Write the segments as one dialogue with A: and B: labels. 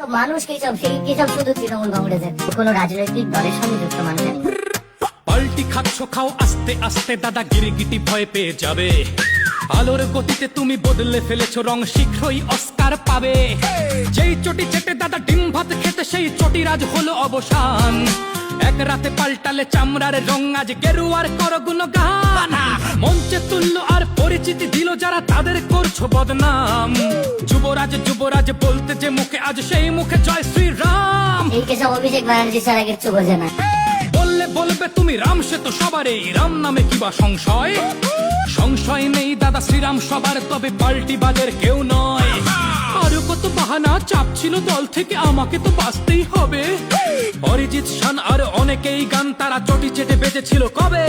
A: মানুষ কেসব সেই কেসব শুধু তৃণমূল কংগ্রেসের, কোনো রাজনৈতিক দলের সঙ্গে যুক্ত মানুষ আমি না।
B: পাল্টি খাচ্ছ খাও আস্তে আস্তে দাদা, গিরগিটি ভয় পেয়ে যাবে। আলোর গতিতে তুমি বদলে ফেলেছো রং, শীঘ্রই অস্কার পাবে। যেই চটি চেটে দাদা ডিম ভাত খেতে, সেই চটিরাজ হলো অবসান। এক রাতে পাল্টালে চামড়ার রং, আজ গেরুয়ার করো গুণগান। মঞ্চে তুললো আর পরিচিতি দিল যারা, তাদের করছো বদনাম। যুবরাজ যুবরাজ বলতে যে মুখে, আজ সেই মুখে জয় শ্রীরাম।
A: এই কেসব অভিষেক ব্যানার্জি ছাড়া কিচ্ছু বোঝে না।
B: বললে বলবে তুমি রাম, সে তো সবারই। রাম নামে কিবা সংশয়? সংশয় নেই দাদা, শ্রীরাম সবার, তবে পাল্টি বাদের কেউ নয়। আরো কত বাহানা চাপ ছিল দল থেকে, আমাকে তো বাঁচতেই হবে। অরিজিৎ শান আর অনেকেই গান, তারা চটি চেটে বেঁচেছিল কবে।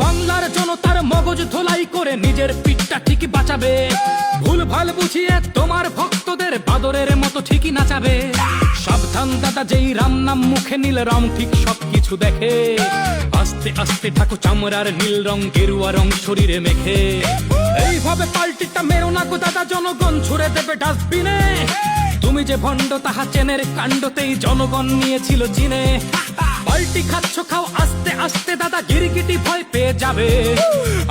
B: বাংলার জনতার মগজ ধোলাই করে নিজের পিঠটা ঠিকই বাঁচাবে। ভুল ভাল বুঝিয়ে তোমার ভক্তদের বাদরের মতো ঠিকই নাচাবে। সাবধান দাদা, যেই রাম নাম মুখে নিল, রাম ঠিক সবকিছু দেখে। আস্তে আস্তে ঠাকুর চামড়ার নীল রং, গেরুয়া রং শরীরে মেখে। এইভাবে পাল্টিটা মেরো না গো দাদা, জনগণ ছুড়ে দেবে ডাস্টবিনে। তুমি যে ভণ্ড তাহা চেনের কাণ্ডতেই জনগণ নিয়েছিল চিনে। পাল্টি খাচ্ছ খাও আস্তে আস্তে দাদা, গিরগিটি ভয় পেয়ে যাবে।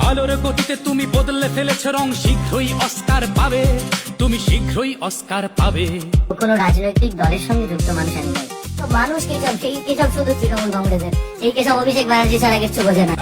B: আলোর গতিতে তুমি বদলে ফেলেছো রং, শীঘ্রই অস্কার পাবে। তুমি শীঘ্রই অস্কার পাবে।
A: কোনো রাজনৈতিক দলের সঙ্গে যুক্ত মানুষ আমি না। মানুষ কেসব সেই কেসব শুধু তৃণমূল কংগ্রেসের, সেই কেসব অভিষেক ব্যানার্জি ছাড়া কিচ্ছু বোঝে না।